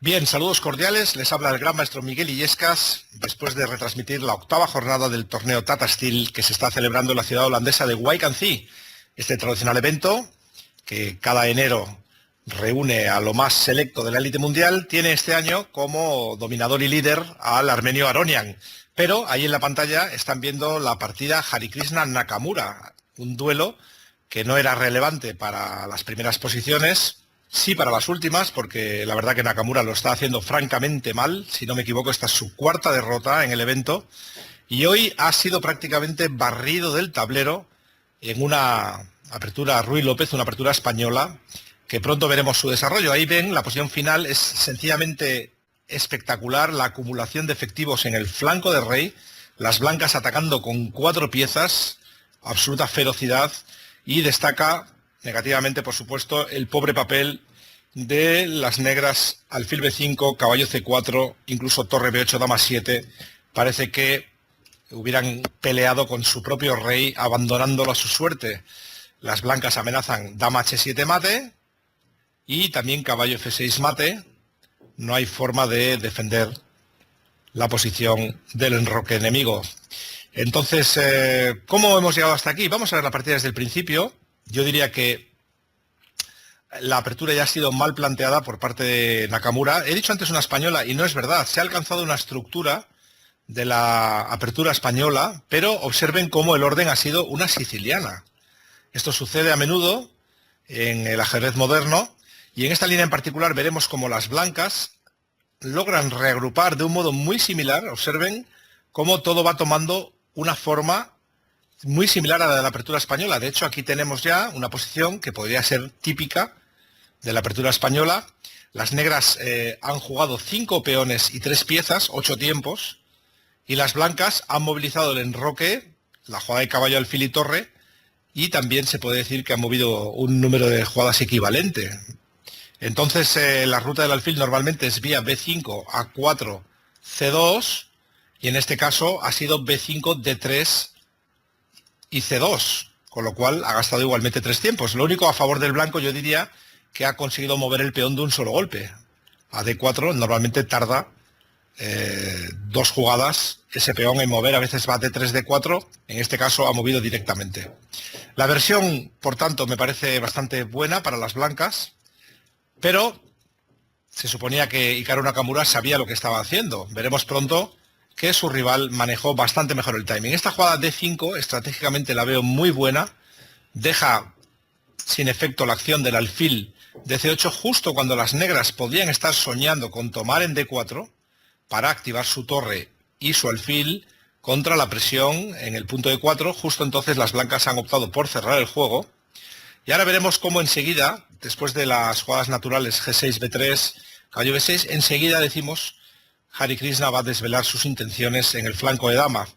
Bien, saludos cordiales. Les habla el gran maestro Miguel Illescas, después de retransmitir la octava jornada del torneo Tata Steel que se está celebrando en la ciudad holandesa de Wijk-aan-Zee. Este tradicional evento, que cada enero reúne a lo más selecto de la élite mundial, tiene este año como dominador y líder al armenio Aronian. Pero ahí en la pantalla están viendo la partida Harikrishna Nakamura, un duelo que no era relevante para las primeras posiciones. Sí, para las últimas, porque la verdad que Nakamura lo está haciendo francamente mal. Si no me equivoco, esta es su cuarta derrota en el evento. Y hoy ha sido prácticamente barrido del tablero en una apertura Ruy López, una apertura española, que pronto veremos su desarrollo. Ahí ven, la posición final es sencillamente espectacular, la acumulación de efectivos en el flanco de rey, las blancas atacando con 4 piezas, absoluta ferocidad, y destaca negativamente, por supuesto, el pobre papel de las negras, alfil B5, caballo C4, incluso torre B8, dama 7. Parece que hubieran peleado con su propio rey, abandonándolo a su suerte. Las blancas amenazan dama H7 mate y también caballo F6 mate. No hay forma de defender la posición del enroque enemigo. Entonces, ¿cómo hemos llegado hasta aquí? Vamos a ver la partida desde el principio. Yo diría que la apertura ya ha sido mal planteada por parte de Nakamura. He dicho antes una española y no es verdad. Se ha alcanzado una estructura de la apertura española, pero observen cómo el orden ha sido una siciliana. Esto sucede a menudo en el ajedrez moderno y en esta línea en particular veremos cómo las blancas logran reagrupar de un modo muy similar. Observen cómo todo va tomando una forma muy similar a la de la apertura española. De hecho, aquí tenemos ya una posición que podría ser típica de la apertura española. Las negras han jugado 5 peones y 3 piezas, 8 tiempos, y las blancas han movilizado el enroque, la jugada de caballo, alfil y torre, y también se puede decir que han movido un número de jugadas equivalente. Entonces, la ruta del alfil normalmente es vía B5, A4, C2, y en este caso ha sido B5, D3 y C2, con lo cual ha gastado igualmente 3 tiempos. Lo único a favor del blanco, yo diría que ha conseguido mover el peón de un solo golpe. A D4 normalmente tarda 2 jugadas ese peón en mover, a veces va D3, D4, en este caso ha movido directamente. La versión, por tanto, me parece bastante buena para las blancas, pero se suponía que Hikaru Nakamura sabía lo que estaba haciendo. Veremos pronto que su rival manejó bastante mejor el timing. Esta jugada D5 estratégicamente la veo muy buena, deja sin efecto la acción del alfil de C8 justo cuando las negras podían estar soñando con tomar en D4 para activar su torre y su alfil contra la presión en el punto D4. Justo entonces las blancas han optado por cerrar el juego. Y ahora veremos cómo enseguida, después de las jugadas naturales G6, B3, caballo B6, enseguida decimos Harikrishna va a desvelar sus intenciones en el flanco de dama.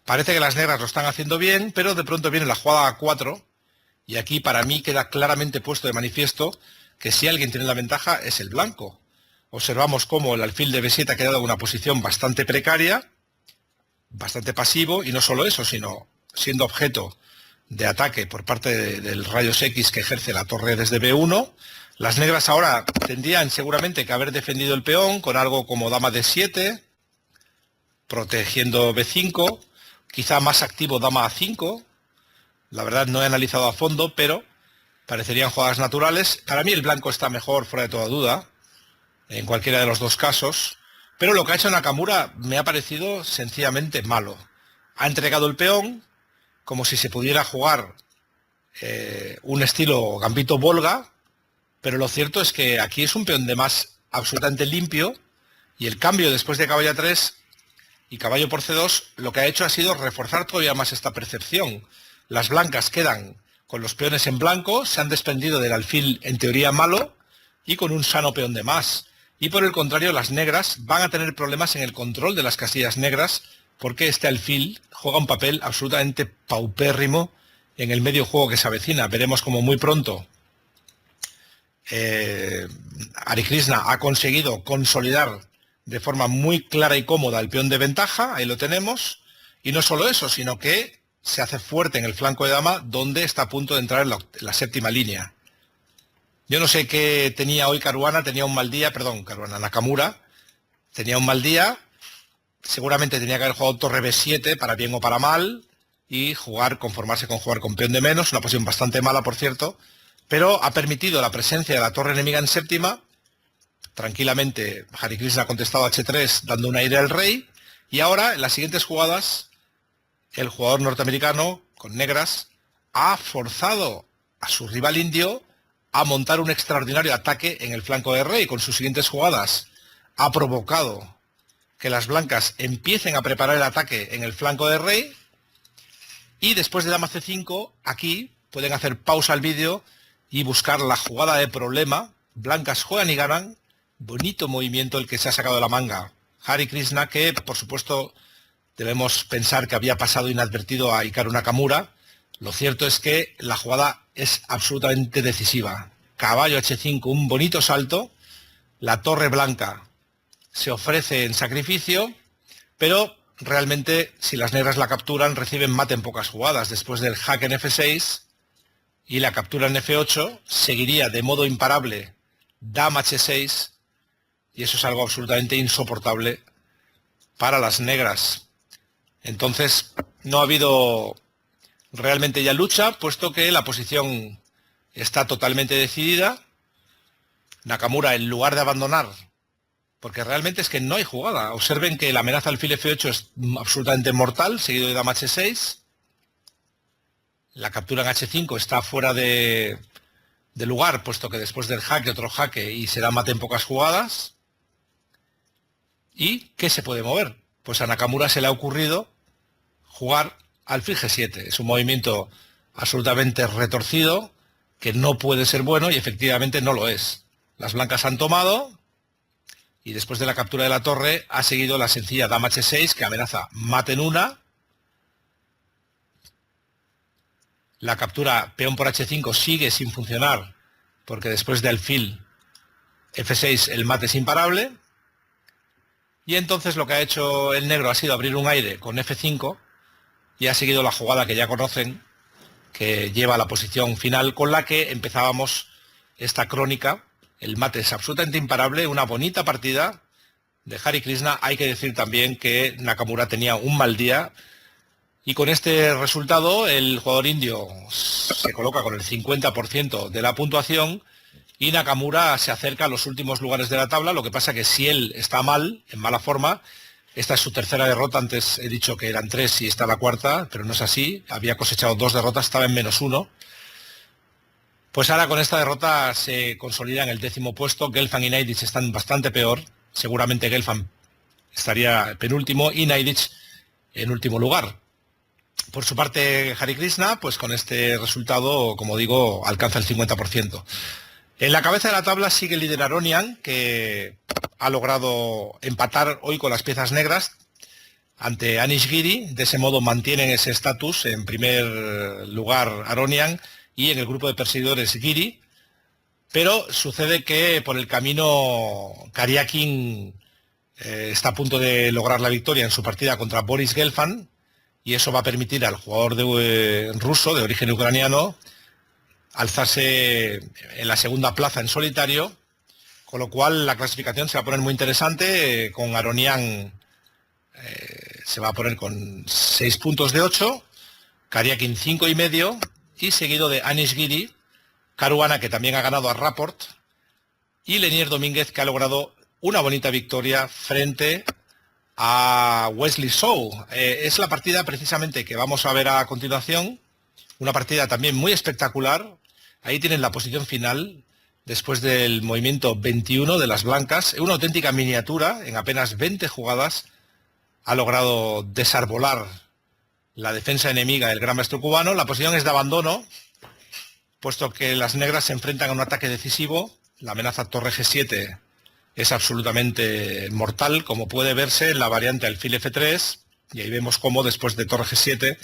Parece que las negras lo están haciendo bien, pero de pronto viene la jugada A4 y aquí para mí queda claramente puesto de manifiesto que si alguien tiene la ventaja es el blanco. Observamos cómo el alfil de B7 ha quedado en una posición bastante precaria, bastante pasivo, y no solo eso, sino siendo objeto de ataque por parte del rayos X que ejerce la torre desde B1. Las negras ahora tendrían seguramente que haber defendido el peón con algo como dama D7, protegiendo B5, quizá más activo dama A5. La verdad no he analizado a fondo, pero parecerían jugadas naturales. Para mí el blanco está mejor, fuera de toda duda, en cualquiera de los dos casos, pero lo que ha hecho Nakamura me ha parecido sencillamente malo. Ha entregado el peón como si se pudiera jugar un estilo gambito Volga, pero lo cierto es que aquí es un peón de más absolutamente limpio y el cambio después de caballo A3 y caballo por C2 lo que ha hecho ha sido reforzar todavía más esta percepción. Las blancas quedan con los peones en blanco, se han desprendido del alfil en teoría malo y con un sano peón de más. Y por el contrario, las negras van a tener problemas en el control de las casillas negras porque este alfil juega un papel absolutamente paupérrimo en el medio juego que se avecina. Veremos como muy pronto Harikrishna ha conseguido consolidar de forma muy clara y cómoda el peón de ventaja, ahí lo tenemos, y no solo eso, sino que se hace fuerte en el flanco de dama donde está a punto de entrar en la séptima línea. Yo no sé qué tenía hoy Caruana, tenía un mal día, perdón, Caruana, Nakamura, tenía un mal día, seguramente tenía que haber jugado torre B7 para bien o para mal y conformarse con jugar con peón de menos, una posición bastante mala por cierto, pero ha permitido la presencia de la torre enemiga en séptima. Tranquilamente Hare Krishna ha contestado H3 dando un aire al rey y ahora en las siguientes jugadas el jugador norteamericano con negras ha forzado a su rival indio a montar un extraordinario ataque en el flanco de rey. Con sus siguientes jugadas ha provocado que las blancas empiecen a preparar el ataque en el flanco de rey y después de dama C5 aquí pueden hacer pausa al vídeo y buscar la jugada de problema. Blancas juegan y ganan. Bonito movimiento el que se ha sacado de la manga Hare Krishna, que por supuesto debemos pensar que había pasado inadvertido a Hikaru Nakamura. Lo cierto es que la jugada es absolutamente decisiva. Caballo H5, un bonito salto. La torre blanca se ofrece en sacrificio, pero realmente si las negras la capturan reciben mate en pocas jugadas. Después del jaque en F6 y la captura en F8 seguiría de modo imparable dama H6 y eso es algo absolutamente insoportable para las negras. Entonces no ha habido realmente ya lucha, puesto que la posición está totalmente decidida. Nakamura, en lugar de abandonar, porque realmente es que no hay jugada. Observen que la amenaza al alfil F8 es absolutamente mortal, seguido de dama H6. La captura en H5 está fuera de lugar, puesto que después del jaque, otro jaque y se da mate en pocas jugadas. ¿Y qué se puede mover? Pues a Nakamura se le ha ocurrido jugar alfil G7. Es un movimiento absolutamente retorcido, que no puede ser bueno y efectivamente no lo es. Las blancas han tomado y después de la captura de la torre ha seguido la sencilla dama H6 que amenaza mate en una. La captura peón por H5 sigue sin funcionar porque después de alfil F6 el mate es imparable. Y entonces lo que ha hecho el negro ha sido abrir un aire con F5 y ha seguido la jugada que ya conocen, que lleva a la posición final con la que empezábamos esta crónica. El mate es absolutamente imparable, una bonita partida de Hare Krishna. Hay que decir también que Nakamura tenía un mal día y con este resultado el jugador indio se coloca con el 50% de la puntuación y Nakamura se acerca a los últimos lugares de la tabla. Lo que pasa que si él está mal, en mala forma, esta es su tercera derrota. Antes he dicho que eran 3 y está la cuarta, pero no es así. Había cosechado 2 derrotas, estaba en -1. Pues ahora con esta derrota se consolida en el 10º puesto. Gelfand y Naidic están bastante peor. Seguramente Gelfand estaría penúltimo y Naidic en último lugar. Por su parte, Hare Krishna, pues con este resultado, como digo, alcanza el 50%. En la cabeza de la tabla sigue el líder Aronian, que ha logrado empatar hoy con las piezas negras ante Anish Giri. De ese modo mantienen ese estatus en primer lugar Aronian y en el grupo de perseguidores Giri. Pero sucede que por el camino Karyakin está a punto de lograr la victoria en su partida contra Boris Gelfand y eso va a permitir al jugador ruso de origen ucraniano alzarse en la segunda plaza en solitario, con lo cual la clasificación se va a poner muy interesante. Con Aronian se va a poner con 6 puntos de 8, Karyakin 5,5 y seguido de Anish Giri, Caruana, que también ha ganado a Rapport, y Lenier Domínguez, que ha logrado una bonita victoria frente a Wesley Zhou. Es la partida precisamente que vamos a ver a continuación, una partida también muy espectacular. Ahí tienen la posición final después del movimiento 21 de las blancas. Una auténtica miniatura, en apenas 20 jugadas ha logrado desarbolar la defensa enemiga del gran maestro cubano. La posición es de abandono, puesto que las negras se enfrentan a un ataque decisivo. La amenaza torre G7 es absolutamente mortal, como puede verse en la variante alfil F3, y ahí vemos cómo después de torre G7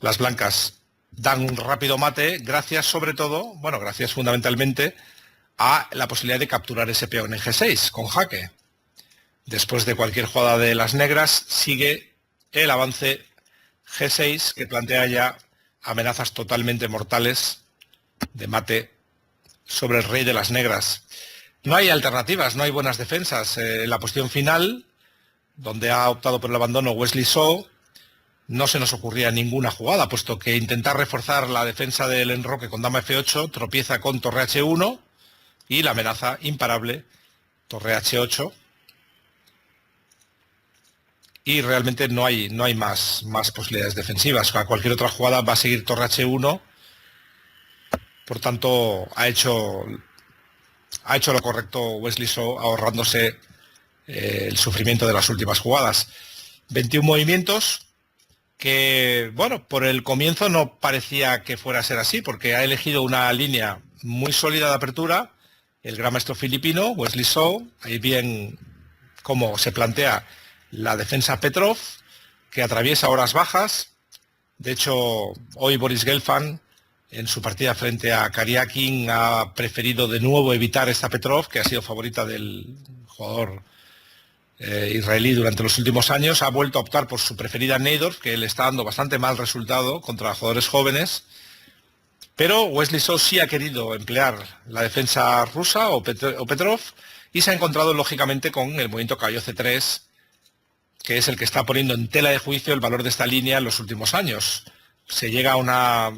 las blancas dan un rápido mate, gracias sobre todo, bueno, gracias fundamentalmente a la posibilidad de capturar ese peón en G6 con jaque. Después de cualquier jugada de las negras sigue el avance G6, que plantea ya amenazas totalmente mortales de mate sobre el rey de las negras. No hay alternativas, no hay buenas defensas. En la posición final, donde ha optado por el abandono Wesley So, no se nos ocurría ninguna jugada, puesto que intentar reforzar la defensa del enroque con dama F8 tropieza con torre H1 y la amenaza imparable torre H8. Y realmente no hay más posibilidades defensivas. A cualquier otra jugada va a seguir torre H1. Por tanto, ha hecho lo correcto Wesley So, ahorrándose el sufrimiento de las últimas jugadas. 21 movimientos que, bueno, por el comienzo no parecía que fuera a ser así, porque ha elegido una línea muy sólida de apertura, el gran maestro filipino, Wesley So. Ahí bien cómo se plantea la defensa Petrov, que atraviesa horas bajas. De hecho, hoy Boris Gelfand, en su partida frente a Karyakin, ha preferido de nuevo evitar esta Petrov, que ha sido favorita del jugador israelí durante los últimos años. Ha vuelto a optar por su preferida Najdorf, que le está dando bastante mal resultado contra jugadores jóvenes. Pero Wesley So sí ha querido emplear la defensa rusa o Petrov, y se ha encontrado lógicamente con el movimiento caballo C3, que es el que está poniendo en tela de juicio el valor de esta línea en los últimos años. Se llega a una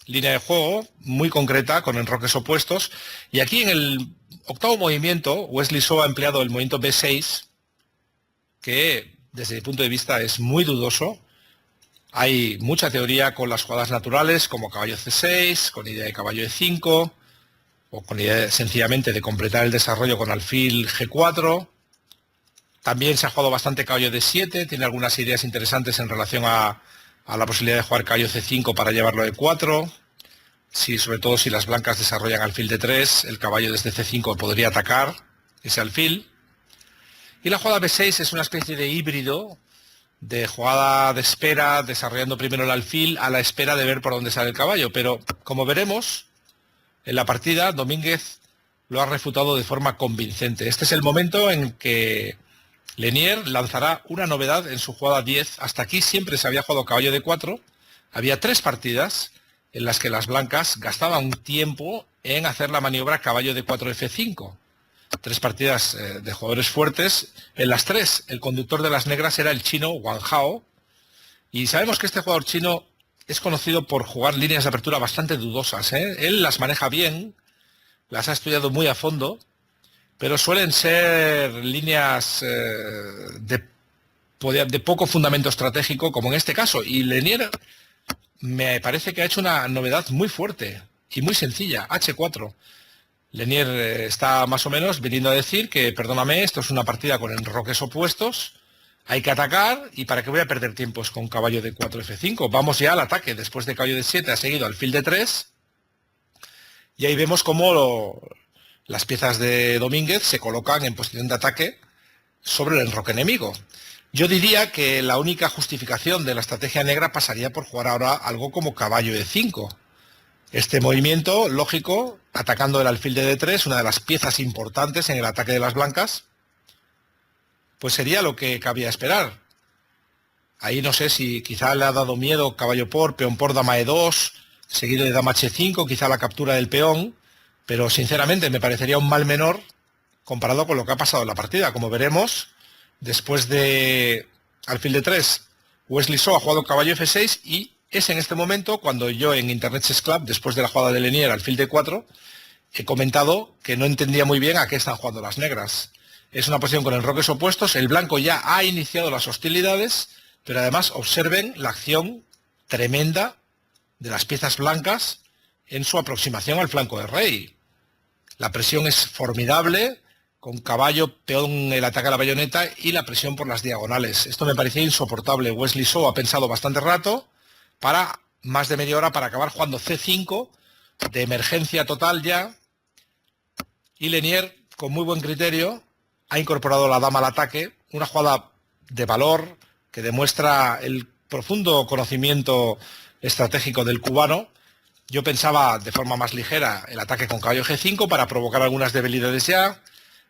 línea de juego muy concreta con enroques opuestos, y aquí en el octavo movimiento Wesley So ha empleado el movimiento B6, que desde mi punto de vista es muy dudoso. Hay mucha teoría con las jugadas naturales como caballo C6, con idea de caballo E5, o con idea sencillamente de completar el desarrollo con alfil G4. También se ha jugado bastante caballo D7, tiene algunas ideas interesantes en relación a la posibilidad de jugar caballo C5 para llevarlo a E4. Sí, sobre todo si las blancas desarrollan alfil D3, el caballo desde C5 podría atacar ese alfil. Y la jugada B6 es una especie de híbrido de jugada de espera, desarrollando primero el alfil a la espera de ver por dónde sale el caballo. Pero, como veremos, en la partida Domínguez lo ha refutado de forma convincente. Este es el momento en que Lenier lanzará una novedad en su jugada 10. Hasta aquí siempre se había jugado caballo D4. Había 3 partidas en las que las blancas gastaban tiempo en hacer la maniobra caballo D4 F5. 3 partidas de jugadores fuertes. En las 3, el conductor de las negras era el chino Wang Hao. Y sabemos que este jugador chino es conocido por jugar líneas de apertura bastante dudosas, ¿eh? Él las maneja bien, las ha estudiado muy a fondo, pero suelen ser líneas de poco fundamento estratégico, como en este caso. Y Lenier me parece que ha hecho una novedad muy fuerte y muy sencilla, H4. Lenier está más o menos viniendo a decir que, perdóname, esto es una partida con enroques opuestos, hay que atacar, y para qué voy a perder tiempos con caballo de 4 F5. Vamos ya al ataque. Después de caballo de 7 ha seguido alfil de 3, y ahí vemos cómo las piezas de Domínguez se colocan en posición de ataque sobre el enroque enemigo. Yo diría que la única justificación de la estrategia negra pasaría por jugar ahora algo como caballo de 5. Este movimiento lógico, atacando el alfil de D3, una de las piezas importantes en el ataque de las blancas, pues sería lo que cabía esperar. Ahí no sé si quizá le ha dado miedo caballo por, peón por, dama E2, seguido de dama H5, quizá la captura del peón, pero sinceramente me parecería un mal menor comparado con lo que ha pasado en la partida. Como veremos, después de alfil de 3, Wesley So ha jugado caballo F6, y es en este momento cuando yo en Internet Chess Club, después de la jugada de Lenier alfil de 4, he comentado que no entendía muy bien a qué están jugando las negras. Es una posición con enroques opuestos, el blanco ya ha iniciado las hostilidades, pero además observen la acción tremenda de las piezas blancas en su aproximación al flanco de rey. La presión es formidable, con caballo, peón, el ataque a la bayoneta y la presión por las diagonales. Esto me parecía insoportable. Wesley So ha pensado bastante rato, para más de media hora, para acabar jugando C5, de emergencia total ya, y Lenier, con muy buen criterio, ha incorporado la dama al ataque, una jugada de valor que demuestra el profundo conocimiento estratégico del cubano. Yo pensaba de forma más ligera el ataque con caballo G5 para provocar algunas debilidades ya,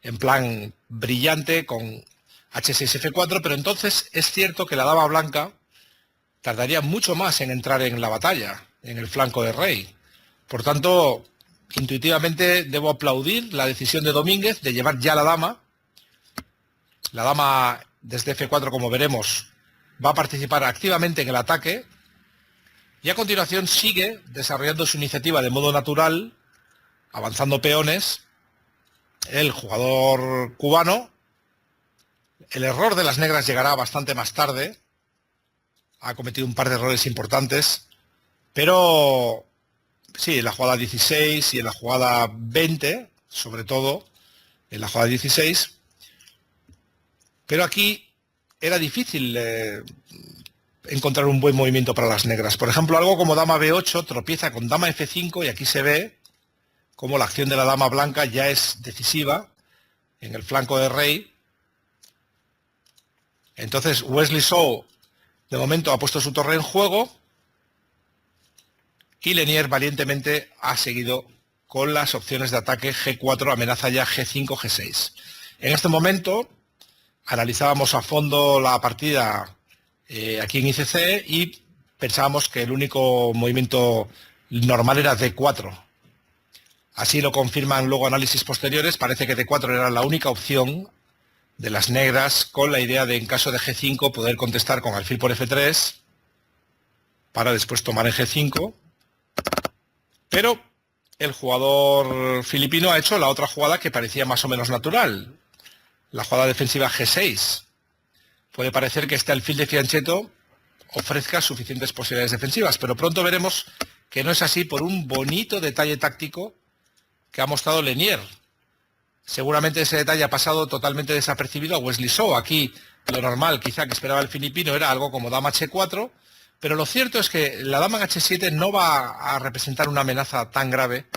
en plan brillante con H6 F4, pero entonces es cierto que la dama blanca tardaría mucho más en entrar en la batalla, en el flanco de rey. Por tanto, intuitivamente debo aplaudir la decisión de Domínguez de llevar ya la dama. La dama desde F4, como veremos, va a participar activamente en el ataque y a continuación sigue desarrollando su iniciativa de modo natural, avanzando peones, el jugador cubano. El error de las negras llegará bastante más tarde, ha cometido un par de errores importantes, pero sí, en la jugada 16 y en la jugada 20, sobre todo en la jugada 16, pero aquí era difícil encontrar un buen movimiento para las negras. Por ejemplo, algo como dama B8 tropieza con dama F5 y aquí se ve cómo la acción de la dama blanca ya es decisiva en el flanco de rey. Entonces Wesley So de momento ha puesto su torre en juego y Lenier valientemente ha seguido con las opciones de ataque G4, amenaza ya G5, G6. En este momento analizábamos a fondo la partida aquí en ICC y pensábamos que el único movimiento normal era D4. Así lo confirman luego análisis posteriores, parece que D4 era la única opción de las negras, con la idea de en caso de G5 poder contestar con alfil por F3 para después tomar en G5. Pero el jugador filipino ha hecho la otra jugada que parecía más o menos natural, la jugada defensiva G6. Puede parecer que este alfil de Fianchetto ofrezca suficientes posibilidades defensivas, pero pronto veremos que no es así por un bonito detalle táctico que ha mostrado Lenier. Seguramente ese detalle ha pasado totalmente desapercibido a Wesley So. Aquí lo normal, quizá que esperaba el filipino, era algo como dama H4, pero lo cierto es que la dama en H7 no va a representar una amenaza tan grave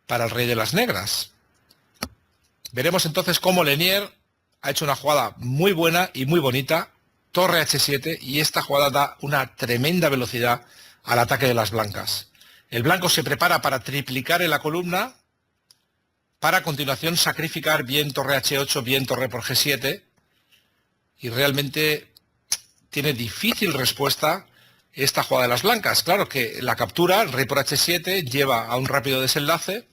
para el rey de las negras. Veremos entonces cómo Lenier ha hecho una jugada muy buena y muy bonita, torre H7, y esta jugada da una tremenda velocidad al ataque de las blancas. El blanco se prepara para triplicar en la columna, para a continuación sacrificar bien torre H8, bien torre por G7, y realmente tiene difícil respuesta esta jugada de las blancas. Claro que la captura, el rey por H7, lleva a un rápido desenlace,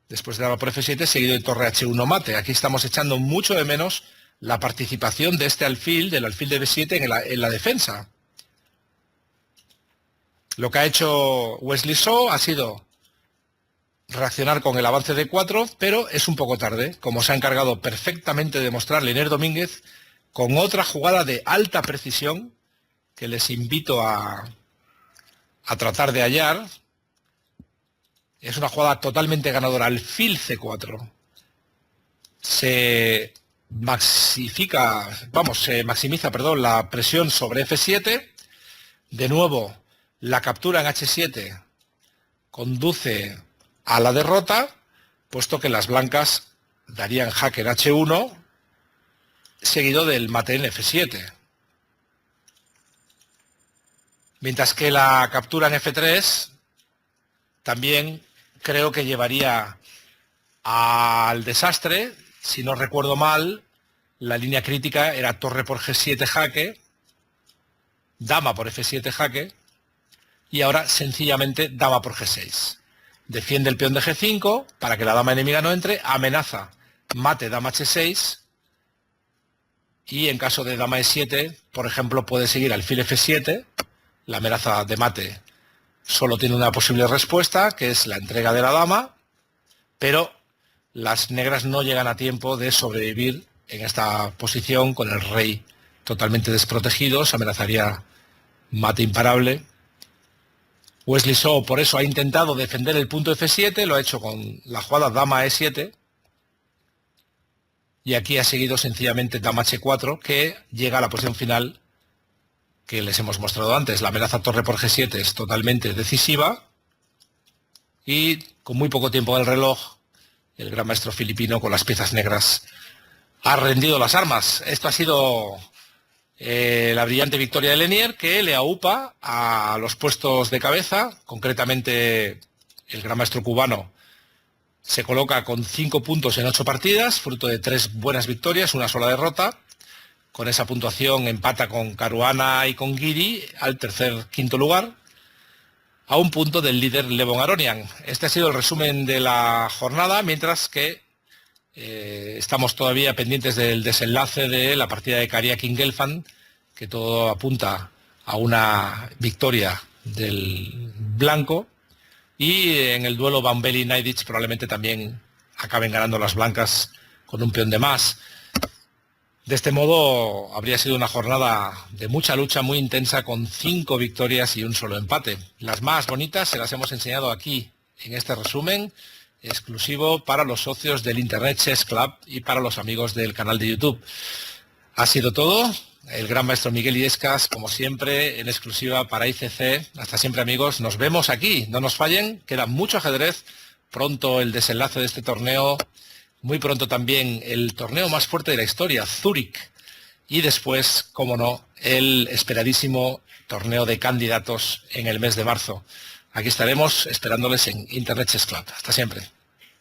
después de dama por F7, seguido de torre H1 mate. Aquí estamos echando mucho de menos la participación de este alfil, del alfil de B7 en la defensa. Lo que ha hecho Wesley So ha sido reaccionar con el avance de 4, pero es un poco tarde, como se ha encargado perfectamente de mostrar Lenier Domínguez, con otra jugada de alta precisión que les invito a tratar de hallar. Es una jugada totalmente ganadora, alfil C4. Se maximiza, la presión sobre F7. De nuevo, la captura en H7 conduce a la derrota, puesto que las blancas darían jaque en H1, seguido del mate en F7. Mientras que la captura en F3 también creo que llevaría al desastre. Si no recuerdo mal, la línea crítica era torre por G7 jaque, dama por F7 jaque, y ahora sencillamente dama por G6. Defiende el peón de G5 para que la dama enemiga no entre, amenaza mate dama H6, y en caso de dama E7, por ejemplo, puede seguir alfil F7. La amenaza de mate solo tiene una posible respuesta, que es la entrega de la dama, pero las negras no llegan a tiempo de sobrevivir en esta posición con el rey totalmente desprotegido. Se amenazaría mate imparable. Wesley So por eso ha intentado defender el punto F7, lo ha hecho con la jugada dama E7, y aquí ha seguido sencillamente dama H4, que llega a la posición final que les hemos mostrado antes. La amenaza torre por G7 es totalmente decisiva, y con muy poco tiempo del reloj, el gran maestro filipino con las piezas negras ha rendido las armas. Esto ha sido la brillante victoria de Lenier, que le aupa a los puestos de cabeza. Concretamente, el gran maestro cubano se coloca con 5 puntos en 8 partidas, fruto de 3 buenas victorias, una sola derrota. Con esa puntuación empata con Caruana y con Guiri al quinto lugar. a un punto del líder Levon Aronian. Este ha sido el resumen de la jornada, mientras que estamos todavía pendientes del desenlace de la partida de Kariakin Gelfand, que todo apunta a una victoria del blanco, y en el duelo Van Belli-Naidic probablemente también acaben ganando las blancas con un peón de más. De este modo habría sido una jornada de mucha lucha, muy intensa, con 5 victorias y un solo empate. Las más bonitas se las hemos enseñado aquí en este resumen exclusivo para los socios del Internet Chess Club y para los amigos del canal de YouTube. Ha sido todo. El gran maestro Miguel Illescas, como siempre, en exclusiva para ICC. Hasta siempre, amigos. Nos vemos aquí. No nos fallen. Queda mucho ajedrez. Pronto el desenlace de este torneo. Muy pronto también el torneo más fuerte de la historia, Zúrich. Y después, como no, el esperadísimo torneo de candidatos en el mes de marzo. Aquí estaremos esperándoles en Internet Chess Club. Hasta siempre.